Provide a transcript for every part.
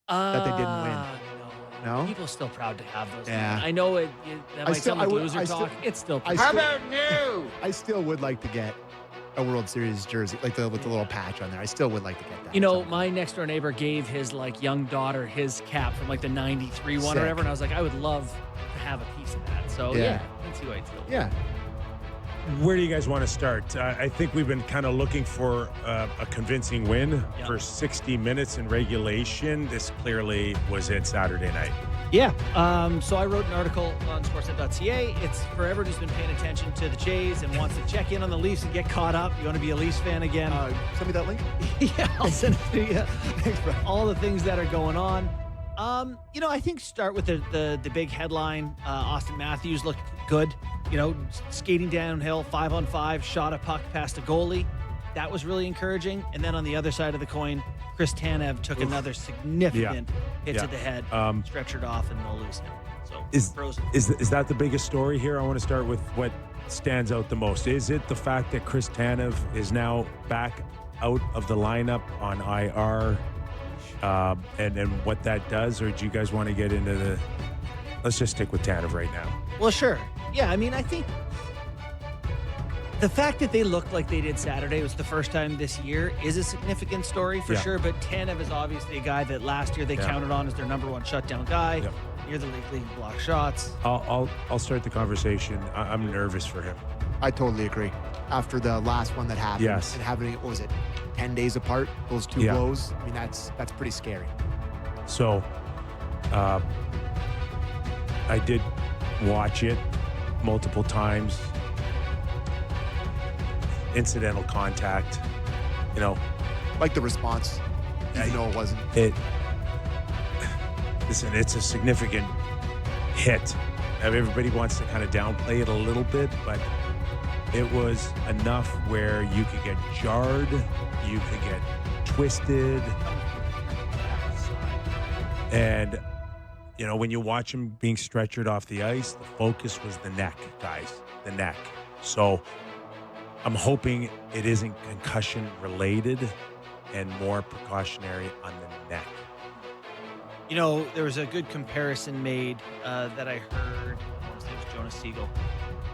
that they didn't win? No. No? People still proud to have those. Yeah. I know that might sound like loser talk. It's still I How still, about you? I still would like to get a World Series jersey, like with the little patch on there. I still would like to get that. You know, So, my next door neighbor gave his young daughter his cap from the 93 one Sick. or whatever, and I was like, I would love to have a piece of that. So Yeah. yeah, I can see why it's still. yeah. Where do you guys want to start? I think we've been kind of looking for a convincing win for 60 minutes in regulation. This clearly was it Saturday night. Yeah. So I wrote an article on sportsnet.ca. It's for everyone who's been paying attention to the Jays and wants to check in on the Leafs and get caught up. You want to be a Leafs fan again? Send me that link. Yeah, I'll send it to you. Thanks, bro. All the things that are going on. I think start with the big headline. Austin Matthews looked good. Skating downhill, 5-on-5, shot a puck past a goalie. That was really encouraging. And then on the other side of the coin, Chris Tanev took another significant hit to the head, stretchered off, and they'll lose him. So Is that the biggest story here? I want to start with what stands out the most. Is it the fact that Chris Tanev is now back out of the lineup on IR, and what that does, or do you guys want to get into the? Let's just stick with Tanev right now. Well, sure. Yeah, I think the fact that they looked like they did Saturday was the first time this year is a significant story for sure. But Tanev is obviously a guy that last year they counted on as their number one shutdown guy. Yep. Near the league leading block shots. I'll start the conversation. I'm nervous for him. I totally agree. After the last one that happened, Yes. and having, what was it, 10 days apart, those two blows, I mean, that's pretty scary. So, I did watch it multiple times. Incidental contact, Like the response, even though it wasn't. Listen, it's a significant hit. Everybody wants to kind of downplay it a little bit, but it was enough where you could get jarred, you could get twisted, and when you watch him being stretchered off the ice, the focus was the neck, guys, the neck. So I'm hoping it isn't concussion related and more precautionary on the neck. There was a good comparison made that I heard. I want to say it was Jonas Siegel.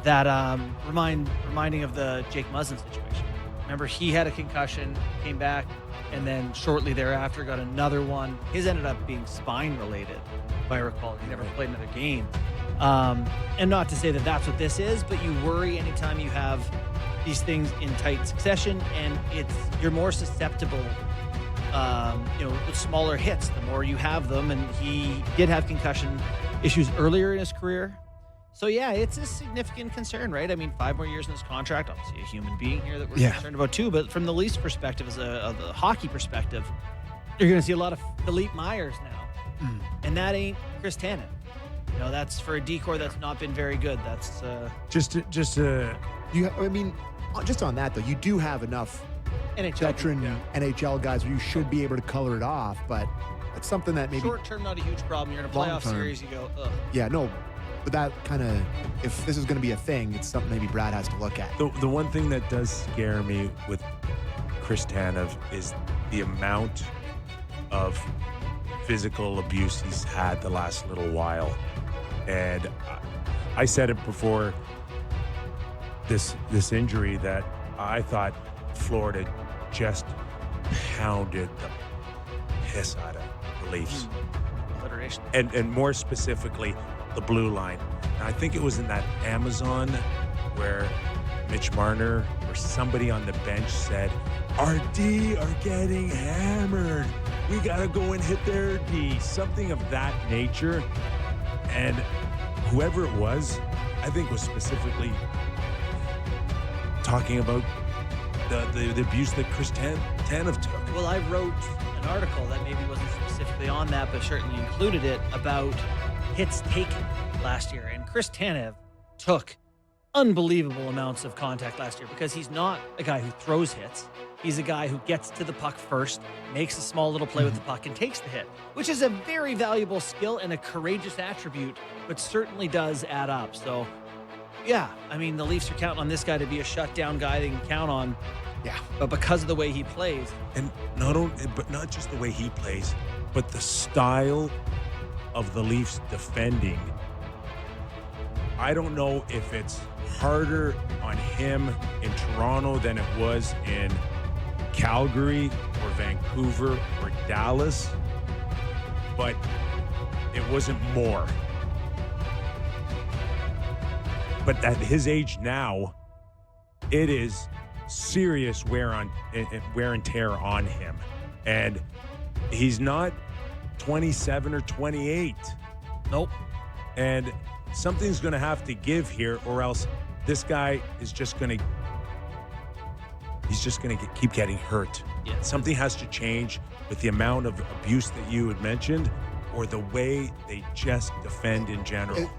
That reminding of the Jake Muzzin situation. Remember, he had a concussion, came back, and then shortly thereafter got another one. His ended up being spine related, if I recall. He never played another game. And not to say that that's what this is, but you worry anytime you have these things in tight succession, and you're more susceptible. With smaller hits, the more you have them, and he did have concussion issues earlier in his career. So yeah, it's a significant concern, right? 5 more years in this contract, obviously a human being here that we're concerned about too, but from the Leafs perspective, as a hockey perspective, you're going to see a lot of Philippe Myers now, and that ain't Chris Tanev. That's for a decor that's not been very good. That's Just Just on that though, you do have enough NHL veteran NHL guys where you should be able to color it off, but it's something that maybe short term not a huge problem. You're in a playoff Long-term. series, you go, ugh. Yeah, no, but that kind of, if this is going to be a thing, it's something maybe Brad has to look at. The one thing that does scare me with Chris Tanev is the amount of physical abuse he's had the last little while. And I said it before this injury that I thought Florida just pounded the piss out of the Leafs. Alliteration. And more specifically, the blue line. And I think it was in that Amazon where Mitch Marner or somebody on the bench said, our D are getting hammered. We got to go and hit their D. Something of that nature. And whoever it was, I think was specifically talking about the abuse that Chris Tanev took. Well, I wrote an article that maybe wasn't specifically on that, but certainly included it about hits taken last year. And Chris Tanev took unbelievable amounts of contact last year because he's not a guy who throws hits. He's a guy who gets to the puck first, makes a small little play with the puck, and takes the hit, which is a very valuable skill and a courageous attribute, but certainly does add up. So, yeah, the Leafs are counting on this guy to be a shutdown guy they can count on. Yeah. But because of the way he plays. And not just the way he plays, But the style of the Leafs defending, I don't know if it's harder on him in Toronto than it was in Calgary or Vancouver or Dallas, but it wasn't more. But at his age now, it is serious wear and tear on him. And he's not 27 or 28. Nope. And something's going to have to give here, or else this guy is just going to keep getting hurt. Yeah. Something has to change with the amount of abuse that you had mentioned, or the way they just defend in general.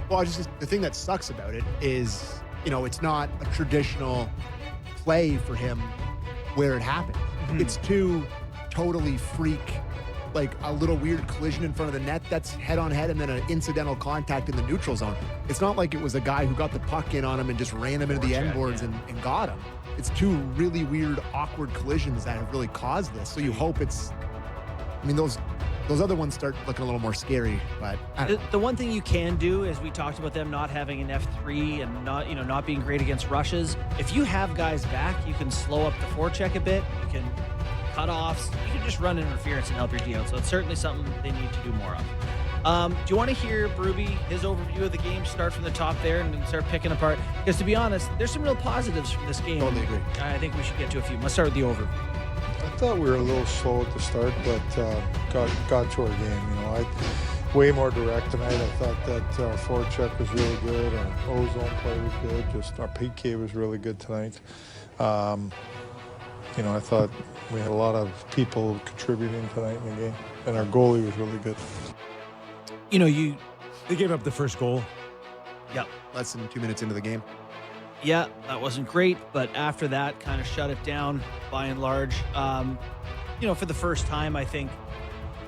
The thing that sucks about it is, it's not a traditional play for him where it happened. Mm-hmm. It's too totally freak, like a little weird collision in front of the net that's head-on-head and then an incidental contact in the neutral zone. It's not like it was a guy who got the puck in on him and just ran him into the end boards and got him. It's two really weird, awkward collisions that have really caused this. So you hope it's... those other ones start looking a little more scary, but I don't know. The one thing you can do is we talked about them not having an F3 and not being great against rushes. If you have guys back, you can slow up the forecheck a bit. You can cut offs. You can just run interference and help your D out. So it's certainly something they need to do more of. Do you want to hear Bruby, his overview of the game, start from the top there and start picking apart? Because to be honest, there's some real positives from this game. Totally agree. I think we should get to a few. Let's start with the overview. I thought we were a little slow at the start, but got to our game. Way more direct tonight. I thought that our forecheck was really good. Our ozone play was good. Just our PK was really good tonight. I thought we had a lot of people contributing tonight in the game, and our goalie was really good. They gave up the first goal. Yeah. Less than 2 minutes into the game. Yeah, that wasn't great, but after that, kind of shut it down by and large. For the first time, I think,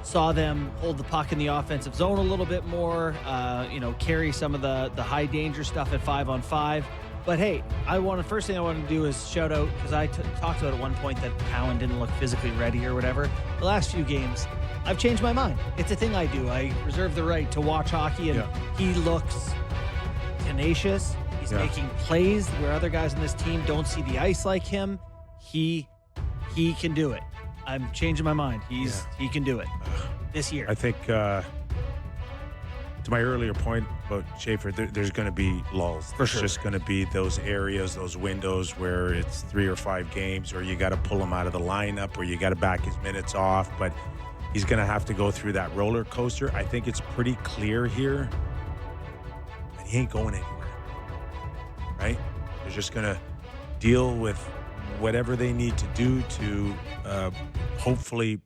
saw them hold the puck in the offensive zone a little bit more, carry some of the high danger stuff at 5-on-5. But hey, first thing I want to do is shout out, because I talked about at one point that Cowan didn't look physically ready or whatever. The last few games, I've changed my mind. It's a thing I do. I reserve the right to watch hockey, and he looks tenacious. He's making plays where other guys on this team don't see the ice like him. He can do it. I'm changing my mind. He can do it this year. I think, to my earlier point about Schaefer, there's going to be lulls. For sure. There's just going to be those areas, those windows where it's 3 or 5 games, or you got to pull him out of the lineup, or you got to back his minutes off. But he's going to have to go through that roller coaster. I think it's pretty clear here that he ain't going anywhere. Right? They're just going to deal with whatever they need to do to hopefully